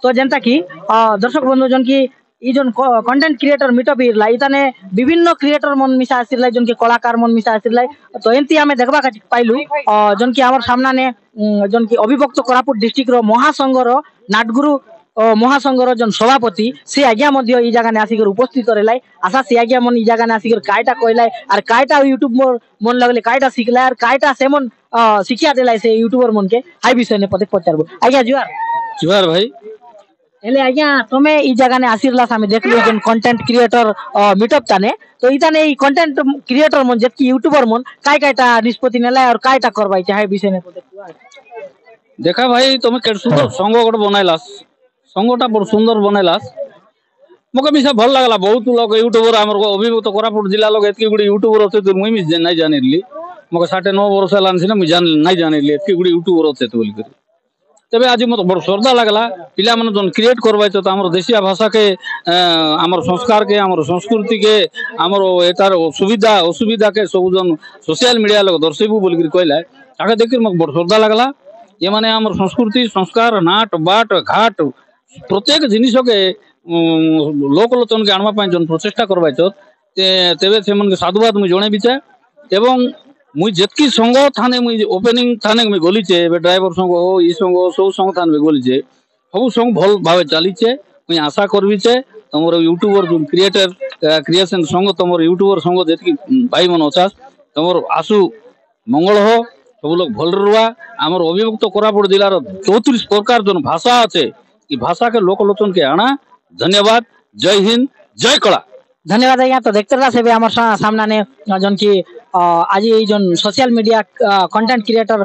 तो जनता की दर्शक बंधु जन की ई जन कंटेंट क्रिएटर मीटअप इरला इताने विभिन्न क्रिएटर मन मिसा आसिरला जन की कलाकार मन मिसा आसिरला तो एंती हमें देखबा का पाइलु जन की हमर सामना ने जन की अभिभक्त कोरापुट डिस्ट्रिक्ट रो महासंघ रो नाटगुरु महासंघर जन सभापति से आज्ञा मध्य ई जगह ने आसिकर उपस्थित रहलाई आशा से आज्ञा मन ई जगह ने आसिकर कायटा कहलाई और कायटा यूट्यूब मन लगले कायटा सिखला और कायटा से मन शिक्षा देलाई से यूट्यूबर मन के हाई विषय ने पते पचारबो आज्ञा जुआर जुआर भाई हेले आज्ञा तमे ई जगह ने आसिरला सामे देखलो जन कंटेंट क्रिएटर मीटअप ताने तो इताने ई कंटेंट क्रिएटर मन जेतकी यूट्यूबर मन काय कायटा निष्पत्ति नेला और कायटा करबाई चाहे विषय ने पते देखा भाई तुम केड सुंदर संग गोटे बनैलास संगटा बड़ सुंदर बनैलास मके मिसा भल लागला बहुत लोग यूट्यूबर हमर अभिभूत कोरापुट जिला लोग एतकी गुडी यूट्यूबर होते तो मुई मिस नहीं जानिरली मके 9.5 वर्ष लान सिना मुई जान नहीं जानिरली एतकी गुडी यूट्यूबर होते तो बोल कर तबे आज मत बड़ श्रद्धा लागला पिला मन जन क्रिएट करबाय तो हमर देशिया भाषा के हमर संस्कार के हमर संस्कृति के हमर एतार सुविधा असुविधा के सब जन सोशल मीडिया लोग दर्शेबू बोल कर कहला आगे देखिर मत बड़ श्रद्धा लागला ये माने हमर संस्कृति संस्कार नाट बाट घाट प्रत्येक जिनिस के लोकलोचन के आनवा जन प्रचेषा करवाई तेरे से मन के साधुवाद मुझे जणे बिचा एवं मुई जेतकी संग थाने मुई ओपनिंग थाने मुई गलीचे ड्राइवर संग हो ई संग हो सब संग थाने गलीचे सब संग भल भाव चलीचे मुई आशा करबीचे तुमर यूट्यूबर जो क्रिएटर क्रिएशन संग तुमर यूट्यूबर संग जेतकी भाई मन अचास तुमर आसु मंगल हो सब लोग भल रुआ आमर अभिभक्त कोरापुट जिलार 34 प्रकार जो भाषा अच्छे भाषा के लोकलोचन के आना धन्यवाद जय हिंद जय कला धन्यवाद आज्ञा तो देखते रहा से भी हमारे सामना ने जन की आज ये जन social media content creator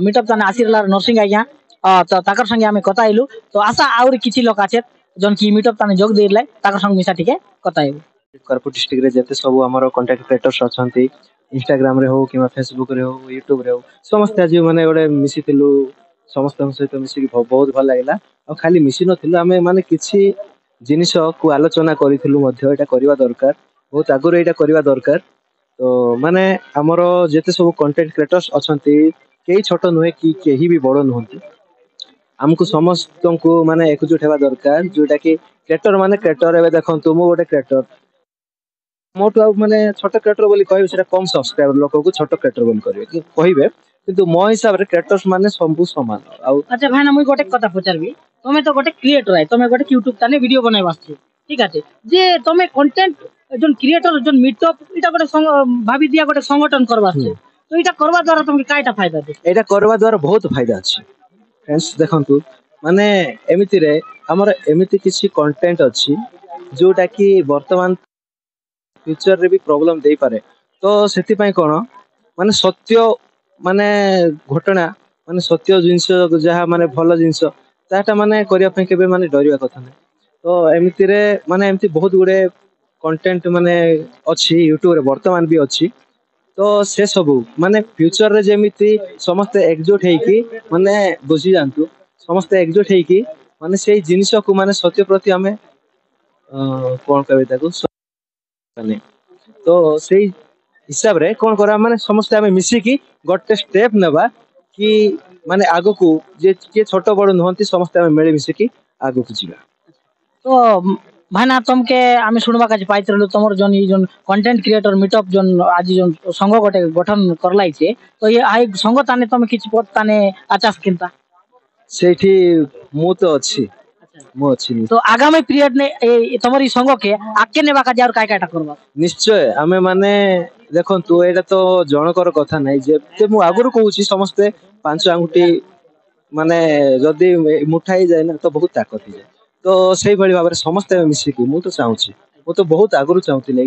meetup ताने आसिरला नरसिंह आज्ञा तो ताकर संगे हमें कथा आइलु तो आशा आउर किछि लोक आछे जन की मीटअप ताने जोग देइरले ताकर संग मिसा ठीके कथा आइबु कोरापुट डिस्ट्रिक्ट रे जते सब हमर कंटेंट क्रिएटर्स अछंती इंस्टाग्राम रे हो कि फेसबुक रे हो यूट्यूब रे हो समस्त आज माने गोटे मिसिथिलु समस्त सहित मिसिक बहुत भल लागला और खाली मिसी नथिलु हमें माने किछि जिनिस को आलोचना करिथिलु मध्ये एटा करबा दरकार बहुत आगुर एटा करबा दरकार तो माने हमर जेते सब कंटेंट क्रिएटर्स अछंती केही छोट नुहे कि केही भी बड़ नहंती हमको समस्त को माने एकजुट हेबा दरकार जोटा कि क्रिएटर माने क्रिएटर एबे देखंतु मो गोटे क्रिएटर मोटू माने छोट क्रिएटर बोली कहबे सेटा कम सब्सक्राइबर लोक को छोट क्रिएटर बोली करबे कहबे किंतु मो हिसाब रे क्रिएटर्स माने सब समान आ अच्छा भाई ना मुई गोटे कथा पचारबी तमे तो गोटे क्रिएटर है तमे गोटे यूट्यूब ताने वीडियो बनाय वास्ते ठीक আছে যে তমে কন্টেন্ট একজন ক্রিয়েটর একজন মিটঅপ এটা গোটে ভাবি দিয়া গোটে সংগঠন করবাছে তো এটা করবা দ্বারা তুমি কাইটা फायदा দে এটা করবা দ্বারা বহুত फायदा আছে फ्रेंड्स देखंतु माने एमिति रे हमर एमिति किछि कंटेंट अछि जोटा कि वर्तमान फ्यूचर रे भी प्रॉब्लम देई पारे तो सेति पय कोन माने सत्य माने घटना माने सत्य जिंस जहा माने भलो जिंस ताटा माने करिया पय केबे माने डरिया कथा नै तो एमिति रे माने एमिति बहुत गुडे कंटेंट माने अछि यूट्यूब रे वर्तमान भी अछि तो से सब माने फ्यूचर रे जेमिति समस्त एकजुट है कि माने बुझी जानतु समस्त एकजुट है कि माने सेही जिनिस को माने सत्य प्रति हमें कोन कहबे ताको माने तो सेही हिसाब रे कोन करा माने समस्त हमें मिसी की गोटे स्टेप नेबा कि माने आगो को जे के छोट बड़ नहंती समस्त हमें मिले मिसी की आगो को जिबा तो भाईना तुमके आमे सुनबा काज पाइतरलु तमर जन ई जन कंटेंट क्रिएटर मीटअप जन आज जन संघ गोटे गठन करलाई छे तो ये आइ संघ ताने तुम किछ पद ताने आचास किंता सेठी मु तो अछि मु अछि तो आगामी पीरियड ने तमर ई संघ के आके नेबा काज और काय कायटा करबा निश्चय हमें माने देखंतु एटा तो जनकर कथा नै जे मु आगुर कहूची समस्त पांच आंगुठी माने जदी मुठाई जाय ना तो बहुत ताकत हो जाय तो सेही भली भाबरे समस्त मिसी की मु तो चाहूची मु तो बहुत आगुर चाहूतिले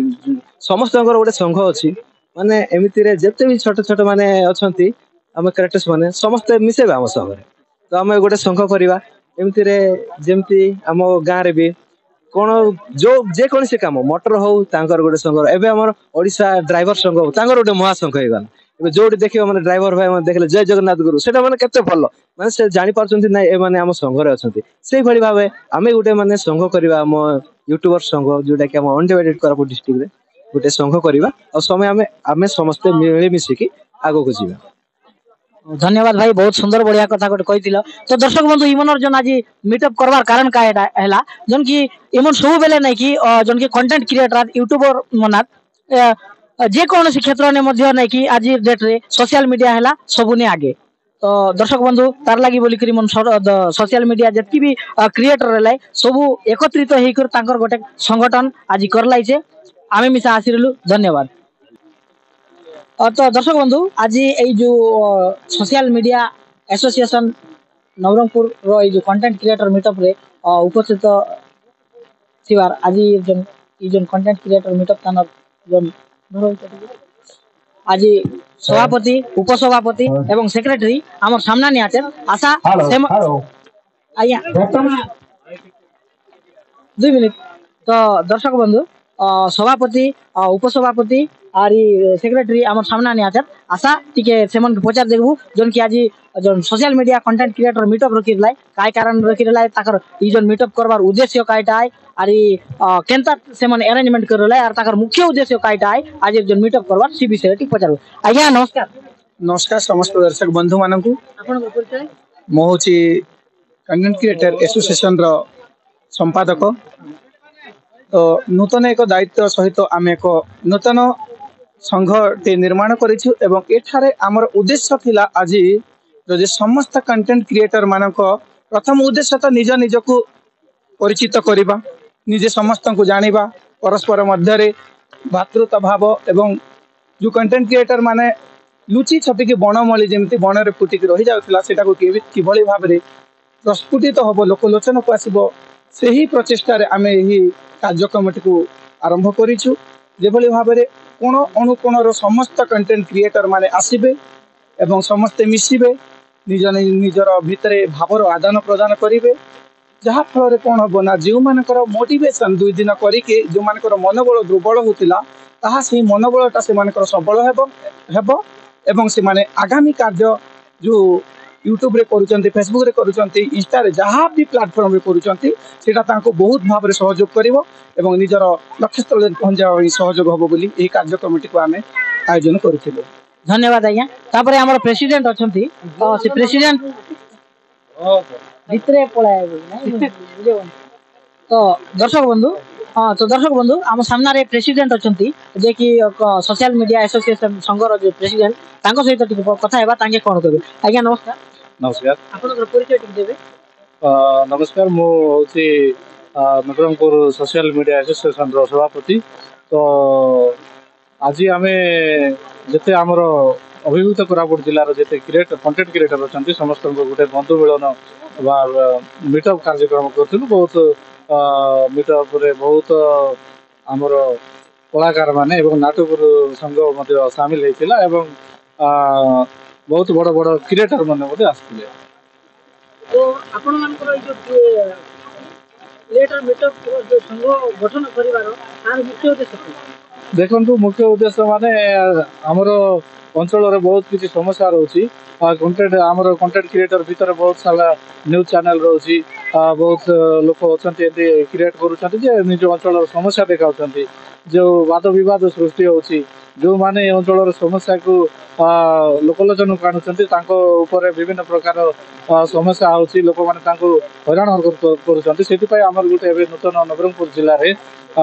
समस्त गोटे संघ अछि माने एमिति रे जते भी छोट छोट माने अछंती हम क्रिएटर्स माने समस्त मिसेबा हम संघरे तो हम गोटे संघ करबा एमिति रे जेमति हम गां रे भी कोन जो जे कोन से काम मोटर हो तांकर गोटे संघ एबे हमर ओडिसा ड्राइवर संघ हो तांकर गोटे महासंघ हेगन एबे जोडी देखियो माने ड्राइवर भाई माने देखले जय जगन्नाथ गुरु सेटा माने केते भलो माने से जानि पारछंती नै ए माने हम संघ रे अछंती सेही भली भाबे आमे गोटे माने संघ करबा हम यूट्यूबर संघ जोटा कि हम अनडिवाइडेड कोरापुट डिस्ट्रिक्ट रे गोटे संघ करबा और समय आमे समस्त मिली मिसी की आगो को जीवा धन्यवाद भाई बहुत सुंदर बढ़िया कथा गोटे कही तो दर्शक बंधु इमनर जन आज मीटअप करवार कारण का है जन की इमन सब बेले नहीं कि जन की कंटेंट क्रिएटर यूट्यूबर मना जे कौन क्षेत्र ने मध्य नहीं कि आज डेट रे सोशल मीडिया है सबुने आगे तो दर्शक बंधु तार लगी बोलिक मन सोशल मीडिया जितकी भी क्रिएटर है सबू एकत्रित होकर गोटे संगठन आज कर लाइचे आमे मिसा आसिरलु धन्यवाद तो दर्शक बंधु आज ये जो सोशल मीडिया एसोसिएशन नवरंगपुर रो जो कंटेंट क्रिएटर मीटअप रे उपस्थित थिवार आज जन कंटेंट क्रिएटर मीटअप तानर जन आज सभापति उपसभापति एवं सेक्रेटरी आमर सामना नि आछे आशा आज्ञा 2 मिनिट तो दर्शक बंधु सभापति उपसभापति और सेक्रेटरी आमर सामना नि आछे आशा टिके सेमन के पचार देखबू जन कि आज जन social media content creator meetup रखिरलाई काय कारण रखिरलाई ताकर ई जन मीटअप करवार उद्देश्य कायटा है और केनता सेमन अरेंजमेंट करलाई और ताकर मुख्य उद्देश्य कायटा है आज जन मीटअप करवार सी विषय टी पचार आज्ञा नमस्कार नमस्कार समस्त दर्शक बंधु मानकू आपन को परिचय मो होची कंटेंट क्रिएटर एसोसिएशन रो संपादक तो नूतन एक दायित्व सहित आम एक नूतन संघ टे निर्माण करिछु एवं एठारे आमर उद्देश्य थिला आज जो समस्त कंटेंट क्रिएटर मानक प्रथम उद्देश्य तो निज निजको परिचित करिबा निजे समस्त को जानिबा परस्पर मध्य भातृत्व भाव एवं जो कंटेंट क्रिएटर माने लुचि छपिकी बनमली जमी बन में फुटिक रही जाऊला से किभली भाव में प्रस्फुटित हम लोकलोचन को आसब से ही प्रचेषार आम यही कार्यक्रमटी को आरंभ करूँ जेभली भाव में कोण अनुकोणर समस्त कंटेंट क्रिएटर माने आसबे एवं समस्ते मिसबे निज निजर भितर भावर आदान प्रदान करेंगे जहाँ फल कौन हम ना जो मानकर मोटिवेशन 2 दिन करके जो मानकर मनोबल दुर्बल होता ताहा से मनोबलटा से मानकर सबल हेब एवं से माने आगामी कार्य जो यूट्यूब रे करूचंती फेसबुक रे करूचंती इंस्टा रे जहाँ भी प्लेटफॉर्म रे करूचंती सेटा तांको बहुत भाव रे सहयोग करिवो एवं निजर लक्ष्य स्थल पहुंचाबा सहयोग हबो बोली एही कार्यक्रमटी को आमे आयोजन करिथिलु धन्यवाद आज्ञा तापर हमर प्रेसिडेंट अछंती से प्रेसिडेंट भितरे पळाय तो दर्शक बंधु हाँ तो दर्शक बंधु आम सामने प्रेसिडेंट अछंती जे कि सोशल मीडिया एसोसिएशन संघर जो प्रेसिडेंट तांको सहित टिके कथा हेबा तांके कोन कहबे आज्ञा नमस्कार नमस्कार आपनकर परिचय टिके देबे नमस्कार मो होची नवरंगपुर सोशल मीडिया एसोसिएशन रो सभापति तो आज आमे जते हमर अभिभूत कोरापुट जिल्लार जते क्रिएटर कंटेंट क्रिएटर अछंती समस्त गोटे बंधु मिलन मीटअप कार्यक्रम करथिलु बहुत मीटअप रे बहुत आमर कलाकार माने एवं नाटक संघ मध्य सामिल होइतिला एवं बहुत बड़ बड़ क्रिएटर माने मध्य आस्थिले तो आपण मानकर जो क्रिएटर मीटअप जो संघ गठन करिवार तार मुख्य उद्देश्य देखंतु मुख्य उद्देश्य माने हमर अंचल रे बहुत किसी समस्या रहउची कंटेंट हमर कंटेंट क्रिएटर भीतर बहुत सारा न्यूज चैनल रहउची बहुत लोक अछंती एते क्रिएट करूछंती जे निज अंचल समस्या देखाउछंती जो वाद विवाद सृष्टि होउची जो माने अंचल समस्या को लोकलोचन काणुछंती तांको ऊपर विभिन्न प्रकार समस्या होउची लोक माने तांको हैरान हरकत करूछंती सेति पय हमर गुटे एबे नूतन नवरंगपुर जिल्ला रे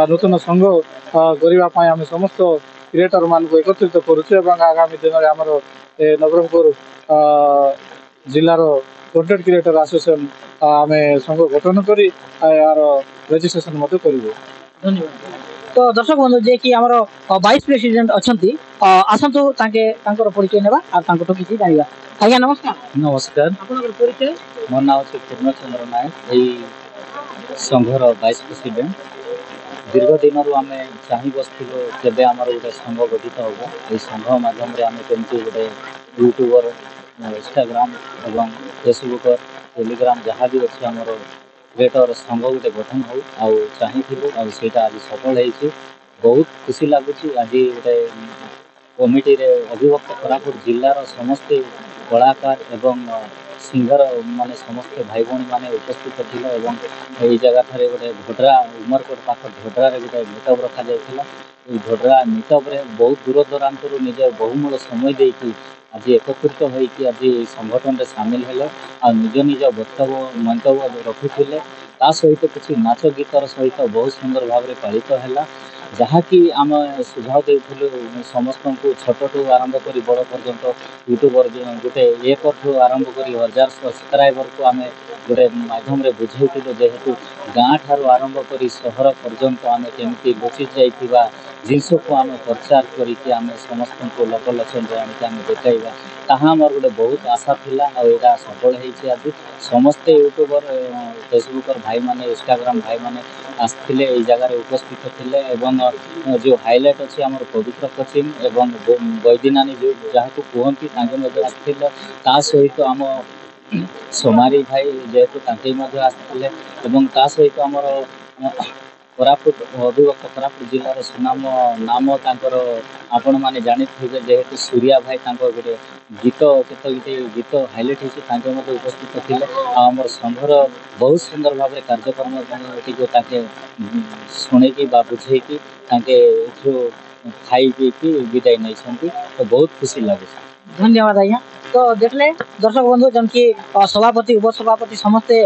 नूतन संघ करिवा पय हम समस्त क्रिएटर मान को एकत्रित करूछु एवं आगामी दिन रे हमर नवरंगपुर जिल्लार कंटेंट क्रिएटर एसोसिएशन आमे संघ गठन करी यार रजिस्ट्रेशन मते करिवो धन्यवाद तो दर्शक बंधु जे कि हमर वाइस प्रेसिडेंट अछंती आसंतु तांके तांकर परिचय नेबा आ तांको किछि जानिबा आज्ञा नमस्कार नमस्कार आपनकर परिचय मोर नाम छै पूर्णचंद्र नायक एई संघर वाइस प्रेसिडेंट दीर्घ दिन आम चाह बसलु केबे आमर गोटे संघ गठित होगा ये संघ माध्यम आम केमती गोटे यूट्यूबर इंस्टाग्राम एवं फेसबुक टेलीग्राम जहाँ भी अच्छे आमर क्रिएटर संघ गोटे गठन हो आउ चाहिए आज सफल हो बहुत खुशी लगुच आज गोटे कमिटी रे अभिभक्त कोरापुट जिलार समस्ते कलाकार एवं सिंगर माने समस्त भाई भौणी माने उपस्थित थिले एवं एई जगह थारे गोटे ढोडरा उमरकोट पाख ढोडरा रे गोटे मीटअप रखा जायथिला। एई ढोडरा मीटअप रे बहुत दूर दरांतरु निजे बहुमूल समय देकी आज एकत्रित होइकी आज संगठन रे शामिल हेले आ निज निज वक्तव्य मंतव्य रखुଥିଲେ ता सहित किसी नाच गीतर सहित बहुत सुंदर भाव में पालित है जहाँकि आम सुझाव देलु समस्त को छोटू आरंभ कर बड़ पर्यंत यूट्यूबर गोटे 1 ठू आरंभ कर 1000 सब्सक्राइबर को आम गोटे माध्यम बुझेलु जेहेतु गाँ ठार आरंभ कर सहर पर्यंत आम केमी लुचि जा जिनस को आम प्रचार करके आम समस्त को लोकलोचन आम देखा ताहा मोर गोटे बहुत आशा थिला और यहाँ सफल होती आज समस्ते यूट्यूबर फेसबुकर भाई माने इंस्टाग्राम भाई माने आसते जगार उपस्थित थे एवं जो हाइलाइट अच्छी आम पवित्र कोचिंग एवं वैदिनानी जो जहाँ कहती आसते ता सहित आम सोमारी भाई जेहेतु आसते सहित आमर कोरापुट अभिभक्त कोरापुट जिलार सुनाम नाम तांकर आपण मैंने जानी थे जेहेतु सूर्या भाई गोटे गीत केत गीत हाइलाइट होती उपस्थित थे आमर संघर बहुत सुंदर भाव में कार्यक्रम ताके शुणेकी बुझेकी खाई पीकी विदाय नहीं तो बहुत खुशी लगे। धन्यवाद आज्ञा। तो देखले दर्शक बंधु जन की सभापति उपसभापति समस्ते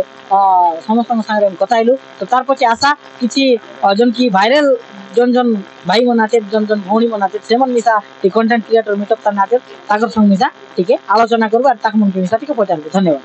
समस्त सागे कथाइलु तो तार पछे आशा किछि जन की भाइरल जन जन भाई मनाते जन जन भौणी मनाते सेमन मिसा टी कंटेंट क्रिएटर मीटअप ता नाते ताकर संग मिसा ठीक है आलोचना करबा ताक मन के मिसा ठीक पचार धन्यवाद।